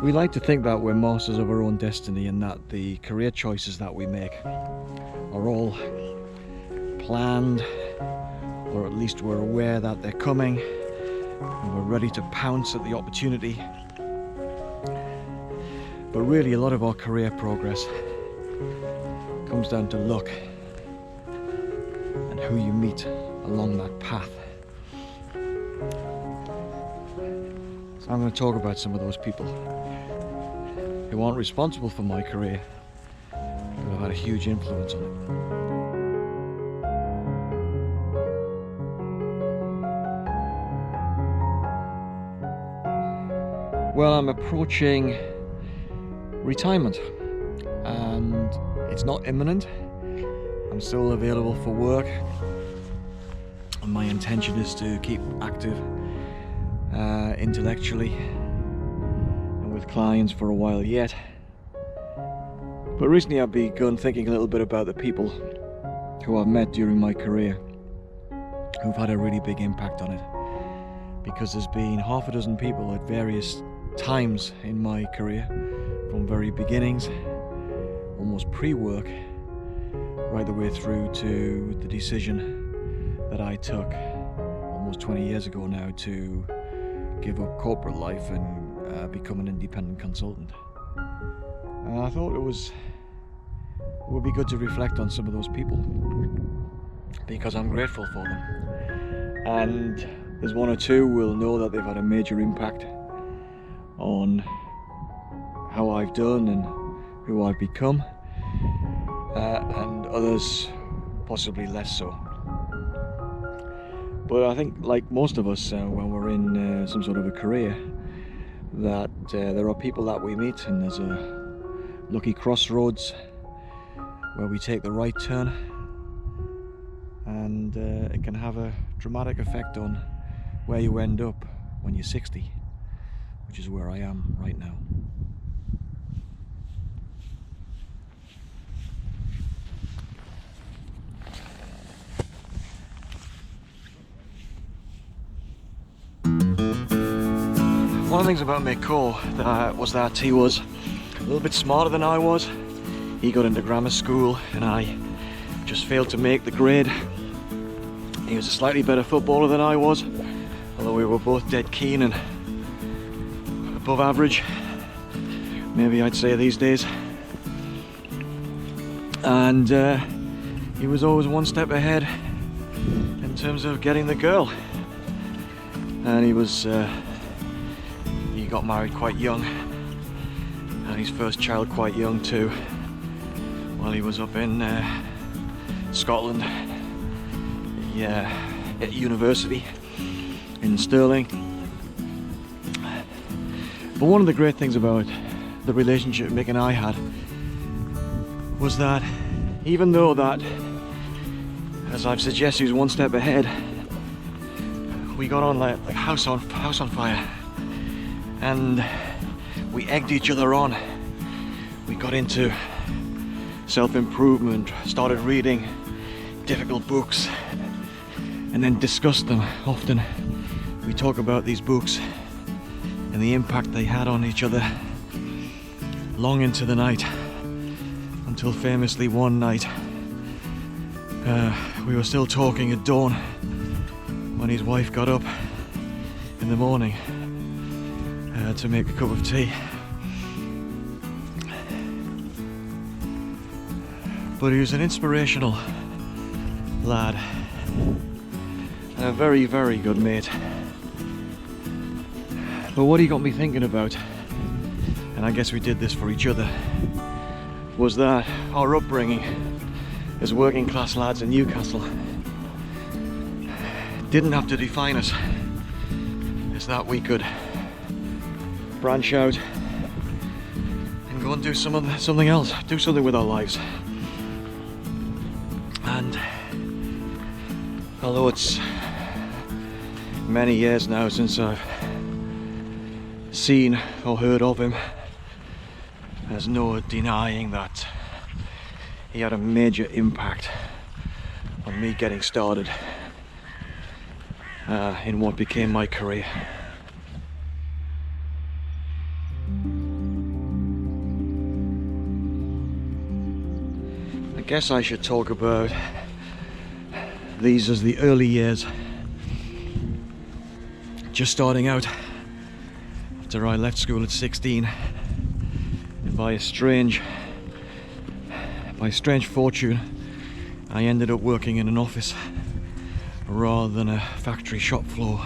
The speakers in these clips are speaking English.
We like to think that we're masters of our own destiny and that the career choices that we make are all planned, or at least we're aware that they're coming and we're ready to pounce at the opportunity. But really, a lot of our career progress comes down to luck and who you meet along that path. So I'm going to talk about some of those people who aren't responsible for my career, who have had a huge influence on it. Well, I'm approaching retirement and it's not imminent. I'm still available for work and my intention is to keep active intellectually and with clients for a while yet. But recently I've begun thinking a little bit about the people who I've met during my career who've had a really big impact on it, because there's been half a dozen people at various times in my career, from very beginnings, almost pre-work, right the way through to the decision that I took almost 20 years ago now to give up corporate life and become an independent consultant. And I thought it would be good to reflect on some of those people, because I'm grateful for them. And there's one or two who will know that they've had a major impact on how I've done and who I've become, and others possibly less so. But I think, like most of us, when we're in some sort of a career, that there are people that we meet and there's a lucky crossroads where we take the right turn, and it can have a dramatic effect on where you end up when you're 60, which is where I am right now. One of the things about Michael Corr was that he was a little bit smarter than I was. He got into grammar school and I just failed to make the grade. He was a slightly better footballer than I was, although we were both dead keen and above average, maybe I'd say these days. And he was always one step ahead in terms of getting the girl. And he got married quite young, and his first child quite young too, while he was up in Scotland, at university in Stirling. But one of the great things about the relationship Mick and I had was that even though that, as I've suggested, he was one step ahead, we got on like house on fire, and we egged each other on. We got into self-improvement, started reading difficult books, and then discussed them. Often we talk about these books and the impact they had on each other long into the night, until famously one night we were still talking at dawn when his wife got up in the morning to make a cup of tea. But he was an inspirational lad and a very, very good mate. But what he got me thinking about, and I guess we did this for each other, was that our upbringing as working class lads in Newcastle didn't have to define us. It's that we could branch out and go and do something else, do something with our lives. And although it's many years now since I've seen or heard of him, there's no denying that he had a major impact on me getting started in what became my career. guess I should talk about these as the early years, just starting out after I left school at 16, and by a strange fortune I ended up working in an office rather than a factory shop floor,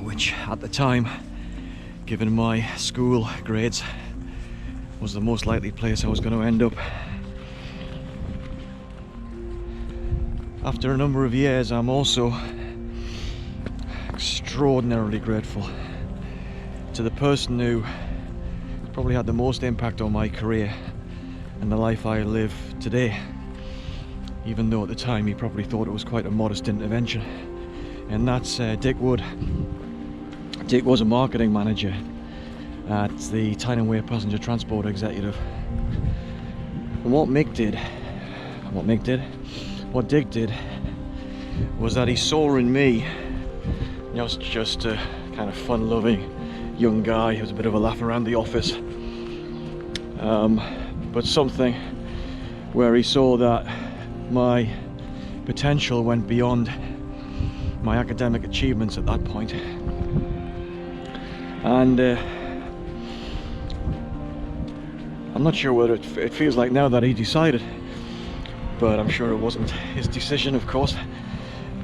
which at the time, given my school grades, was the most likely place I was going to end up. After a number of years, I'm also extraordinarily grateful to the person who probably had the most impact on my career and the life I live today, even though at the time he probably thought it was quite a modest intervention, and that's Dick Wood. Dick was a marketing manager at the Tyne-and-Wear Passenger Transport Executive, and what Dick did was that he saw in me, just a kind of fun-loving young guy who was a bit of a laugh around the office, but something where he saw that my potential went beyond my academic achievements at that point. And I'm not sure whether it feels like now that he decided, but I'm sure it wasn't his decision, of course,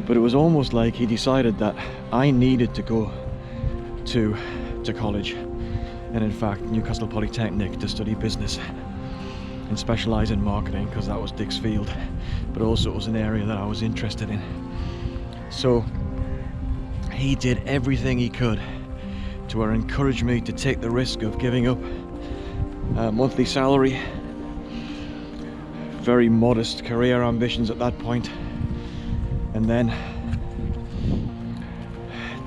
but it was almost like he decided that I needed to go to college, and in fact Newcastle Polytechnic, to study business and specialise in marketing, because that was Dick's field, but also it was an area that I was interested in. So he did everything he could to encourage me to take the risk of giving up a monthly salary, very modest career ambitions at that point, and then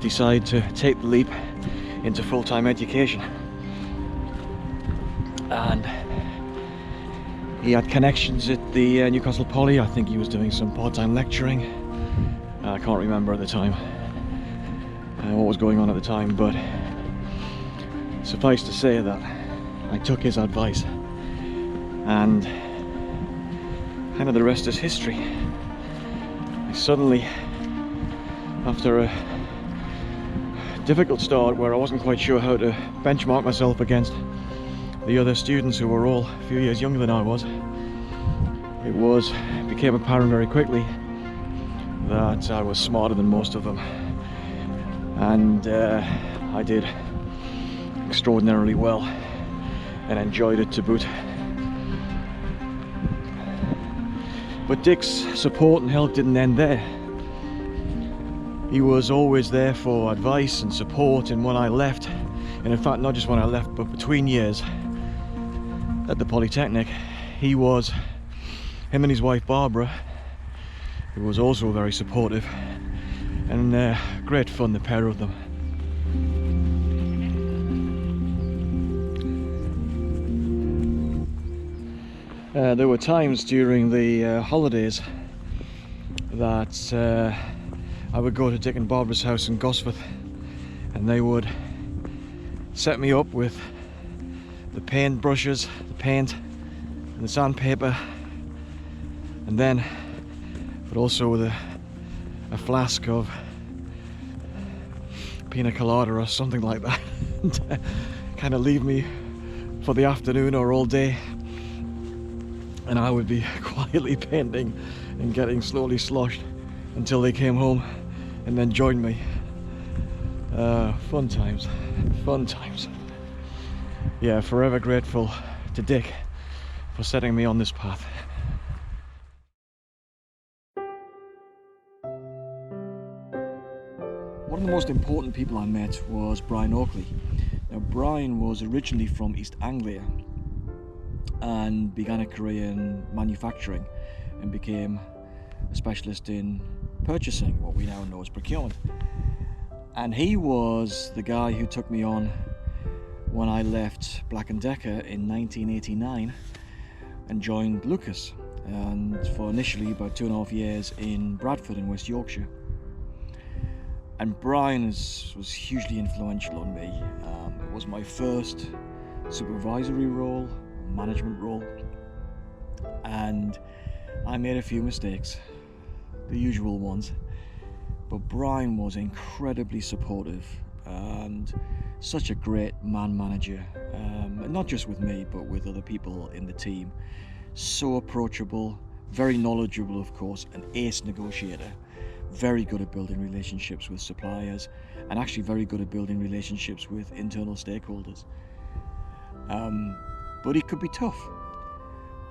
decide to take the leap into full-time education. And he had connections at the Newcastle Poly. I think he was doing some part-time lecturing. I can't remember at the time what was going on at the time, but suffice to say that I took his advice, and kind of the rest is history. I suddenly, after a difficult start where I wasn't quite sure how to benchmark myself against the other students who were all a few years younger than I was, it became apparent very quickly that I was smarter than most of them, and I did extraordinarily well and enjoyed it to boot. But Dick's support and help didn't end there. He was always there for advice and support, and when I left, and in fact not just when I left but between years at the Polytechnic, him and his wife Barbara, who was also very supportive, and great fun, the pair of them. There were times during the holidays that I would go to Dick and Barbara's house in Gosforth, and they would set me up with the paint brushes, the paint and the sandpaper, and then but also with a flask of pina colada or something like that, and kind of leave me for the afternoon or all day, and I would be quietly painting and getting slowly sloshed until they came home and then joined me. Fun times, fun times. Yeah, forever grateful to Dick for setting me on this path. One of the most important people I met was Brian Oakley. Now, Brian was originally from East Anglia and began a career in manufacturing and became a specialist in purchasing, what we now know as procurement. And he was the guy who took me on when I left Black & Decker in 1989 and joined Lucas, and for initially about 2.5 years in Bradford in West Yorkshire. And Brian was hugely influential on me. It was my first supervisory role, management role, and I made a few mistakes, the usual ones, but Brian was incredibly supportive and such a great man manager, not just with me but with other people in the team. So approachable, very knowledgeable, of course, an ace negotiator, very good at building relationships with suppliers, and actually very good at building relationships with internal stakeholders. But he could be tough,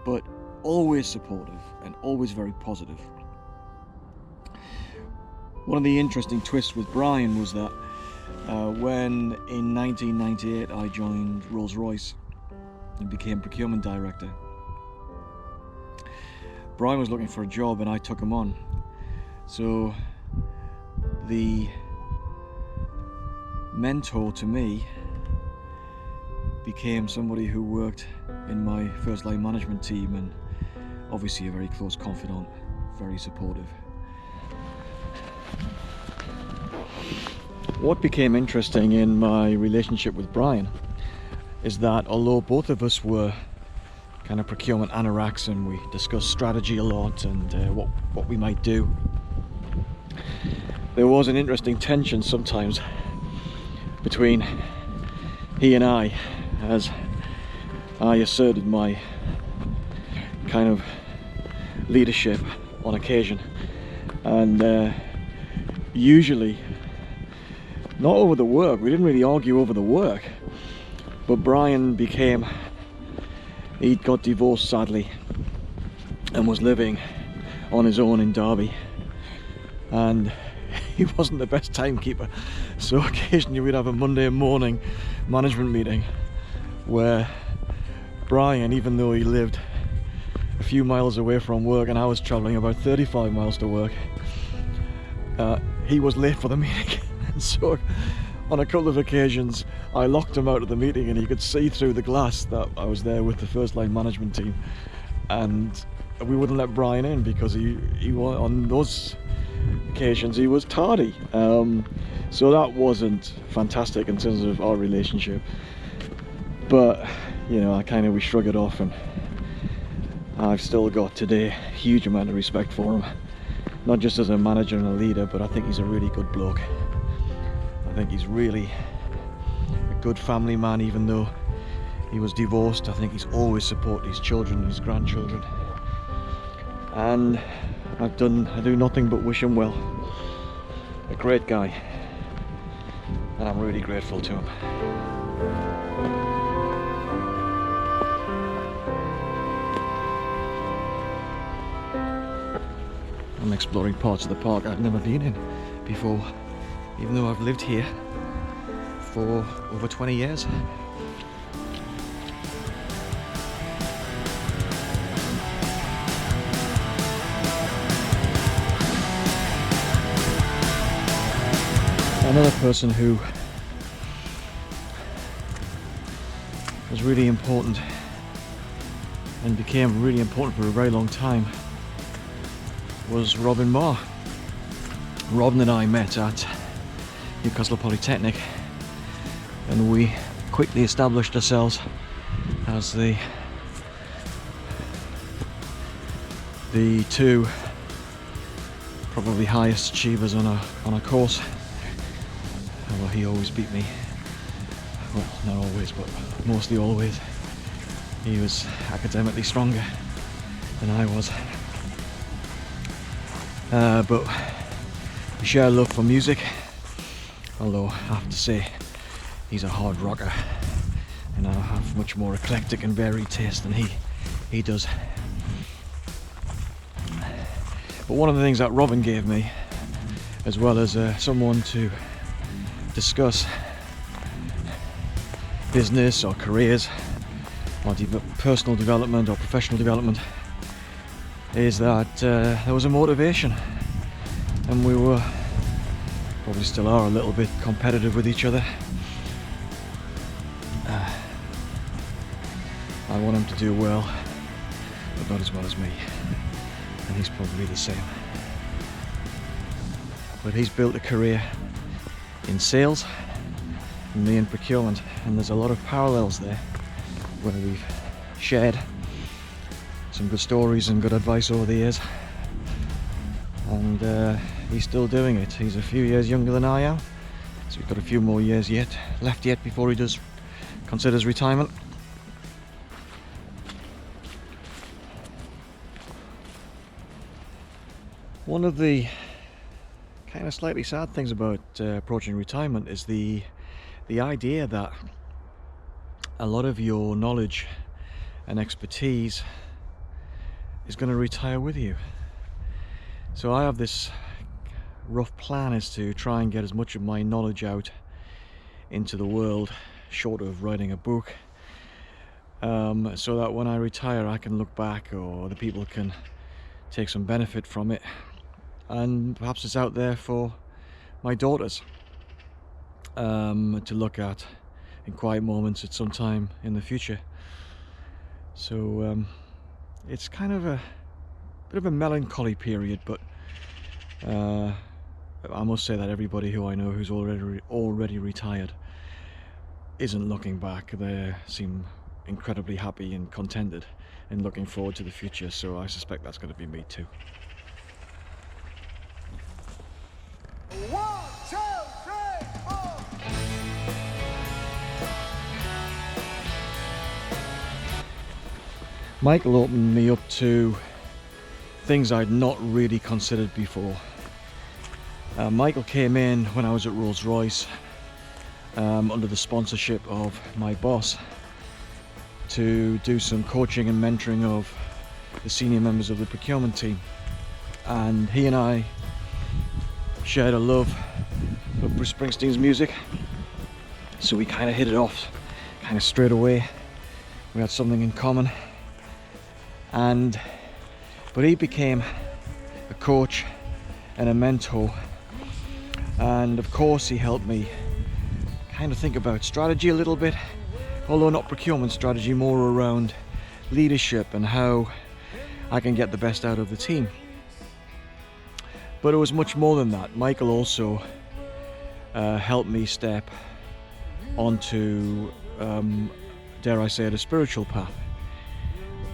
but always supportive and always very positive. One of the interesting twists with Brian was that when in 1998 I joined Rolls-Royce and became procurement director, Brian was looking for a job and I took him on. So the mentor to me became somebody who worked in my first line management team, and obviously a very close confidant, very supportive. What became interesting in my relationship with Brian is that although both of us were kind of procurement anoraks and we discussed strategy a lot and what we might do, there was an interesting tension sometimes between he and I, as I asserted my kind of leadership on occasion, and usually not over the work. We didn't really argue over the work, but Brian he'd got divorced sadly and was living on his own in Derby, and he wasn't the best timekeeper, so occasionally we'd have a Monday morning management meeting where Brian, even though he lived a few miles away from work and I was travelling about 35 miles to work, he was late for the meeting. And so on a couple of occasions I locked him out of the meeting and he could see through the glass that I was there with the first line management team, and we wouldn't let Brian in because he on those occasions he was tardy. So that wasn't fantastic in terms of our relationship, but you know, we shrug it off, and I've still got today a huge amount of respect for him, not just as a manager and a leader, but I think he's a really good bloke. I think he's really a good family man. Even though he was divorced, I think he's always supported his children and his grandchildren, and I do nothing but wish him well. A great guy, and I'm really grateful to him. I'm exploring parts of the park I've never been in before, even though I've lived here for over 20 years. Another person who was really important and became really important for a very long time was Robin Marr. Robin and I met at Newcastle Polytechnic, and we quickly established ourselves as the two probably highest achievers on a course. Although he always beat me. Well, not always, but mostly always. He was academically stronger than I was. But we share a love for music, although I have to say he's a hard rocker and I have much more eclectic and varied taste than he does. But one of the things that Robin gave me, as well as someone to discuss business or careers or personal development or professional development, is that there was a motivation, and we were, probably still are, a little bit competitive with each other. I want him to do well, but not as well as me, and he's probably the same. But he's built a career in sales and me in procurement, and there's a lot of parallels there where we've shared some good stories and good advice over the years, and he's still doing it. He's a few years younger than I am, so we've got a few more years left before he considers retirement. One of the kind of slightly sad things about approaching retirement is the idea that a lot of your knowledge and expertise is going to retire with you. So I have this rough plan is to try and get as much of my knowledge out into the world, short of writing a book, so that when I retire I can look back, or the people can take some benefit from it, and perhaps it's out there for my daughters to look at in quiet moments at some time in the future. So it's kind of a bit of a melancholy period, but I must say that everybody who I know who's already retired isn't looking back. They seem incredibly happy and contented and looking forward to the future, so I suspect that's going to be me too. 1, 2, 3, 4. Michael opened me up to things I'd not really considered before. Michael came in when I was at Rolls-Royce under the sponsorship of my boss to do some coaching and mentoring of the senior members of the procurement team, and he and I shared a love for Bruce Springsteen's music, so we kind of hit it off kind of straight away. We had something in common, but he became a coach and a mentor, and of course he helped me kind of think about strategy a little bit, although not procurement strategy, more around leadership and how I can get the best out of the team. But it was much more than that. Michael also helped me step onto, dare I say it, a spiritual path,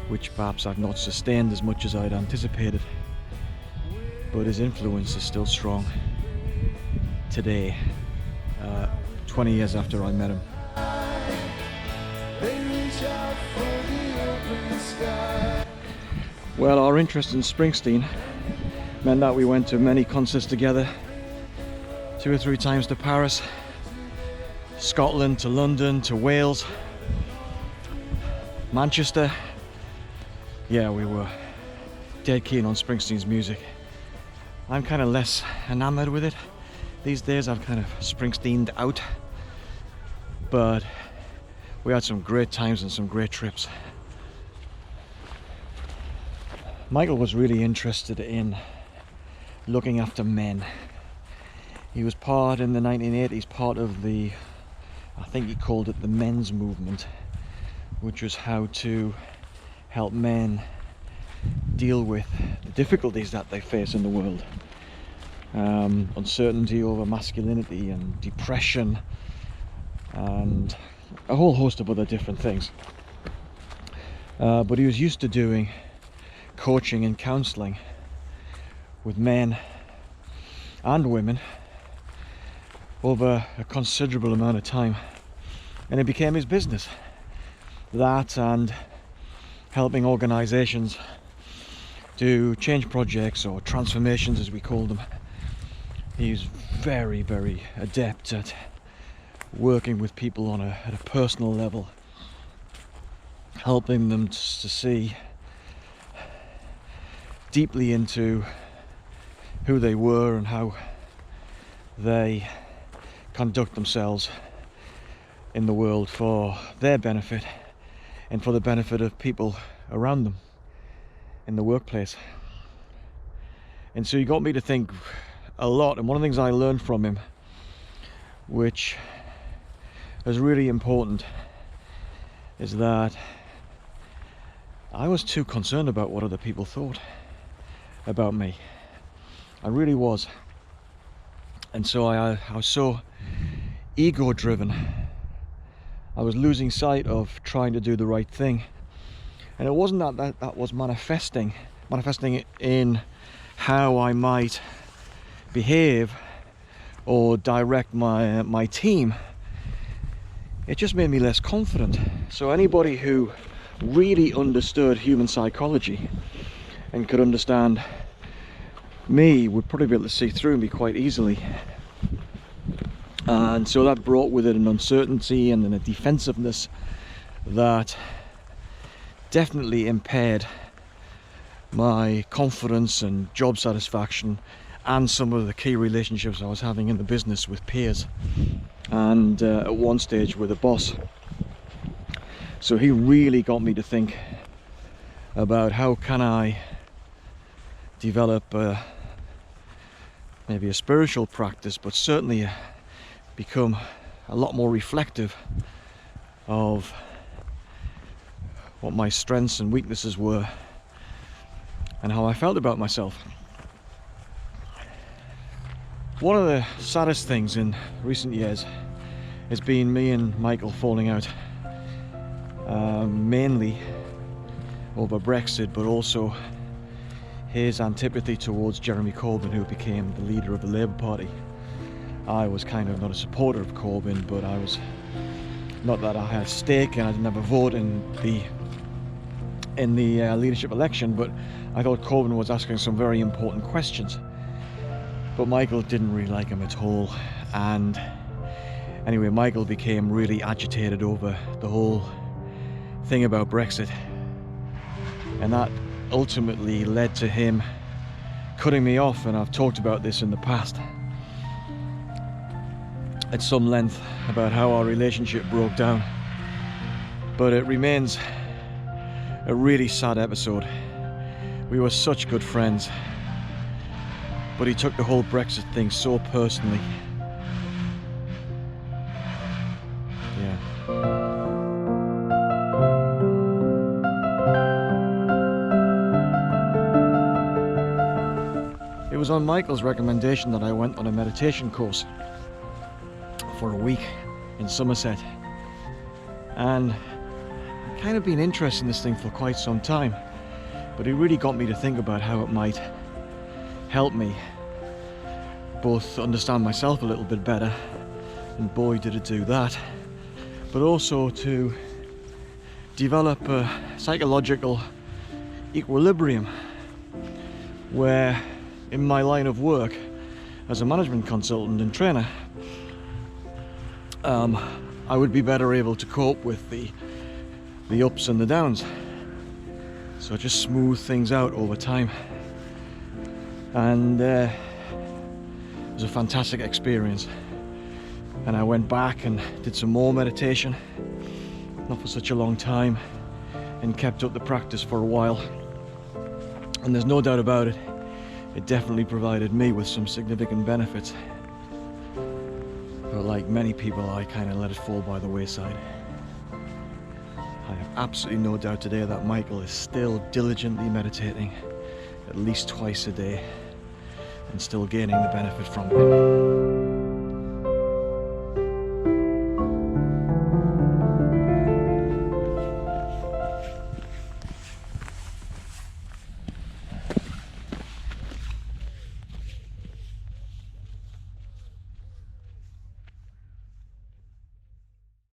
which perhaps I've not sustained as much as I'd anticipated, but his influence is still strong today, 20 years after I met him. Well, our interest in Springsteen meant that we went to many concerts together, 2 or 3 times to Paris, Scotland, to London, to Wales, Manchester. Yeah, we were dead keen on Springsteen's music. I'm kind of less enamored with it these days. I've kind of Springsteened out, but we had some great times and some great trips. Michael was really interested in looking after men. He was in the 1980s, part of the, I think he called it the men's movement, which was how to help men deal with the difficulties that they face in the world. Uncertainty over masculinity and depression and a whole host of other different things. But he was used to doing coaching and counselling with men and women over a considerable amount of time, and it became his business. That and helping organisations do change projects or transformations, as we call them. He's very, very adept at working with people at a personal level, helping them to see deeply into who they were and how they conduct themselves in the world for their benefit and for the benefit of people around them in the workplace. And so he got me to think a lot, and one of the things I learned from him, which is really important, is that I was too concerned about what other people thought about me. I really was. And so I was so ego driven. I was losing sight of trying to do the right thing And it wasn't that was manifesting in how I might behave or direct my team. It just made me less confident. So anybody who really understood human psychology and could understand me would probably be able to see through me quite easily. And so that brought with it an uncertainty and then a defensiveness that definitely impaired my confidence and job satisfaction and some of the key relationships I was having in the business with peers and at one stage with a boss. So he really got me to think about how can I develop maybe a spiritual practice, but certainly become a lot more reflective of what my strengths and weaknesses were and how I felt about myself. One of the saddest things in recent years has been me and Michael falling out, mainly over Brexit, but also his antipathy towards Jeremy Corbyn, who became the leader of the Labour Party. I was kind of not a supporter of Corbyn, but I was, not that I had a stake and I didn't have a vote in the leadership election, but I thought Corbyn was asking some very important questions. But Michael didn't really like him at all, and anyway, Michael became really agitated over the whole thing about Brexit, and that ultimately led to him cutting me off. And I've talked about this in the past at some length about how our relationship broke down, but it remains a really sad episode. We were such good friends, but he took the whole Brexit thing so personally. Yeah. It was on Michael's recommendation that I went on a meditation course for a week in Somerset, and I've kind of been interested in this thing for quite some time, but it really got me to think about how it might help me both understand myself a little bit better, and boy did it do that, but also to develop a psychological equilibrium where in my line of work as a management consultant and trainer, I would be better able to cope with the ups and the downs, so just smooth things out over time. And it was a fantastic experience, and I went back and did some more meditation, not for such a long time, and kept up the practice for a while, and there's no doubt about it, it definitely provided me with some significant benefits. But like many people, I kind of let it fall by the wayside. I have absolutely no doubt today that Michael is still diligently meditating at least twice a day and still gaining the benefit from it.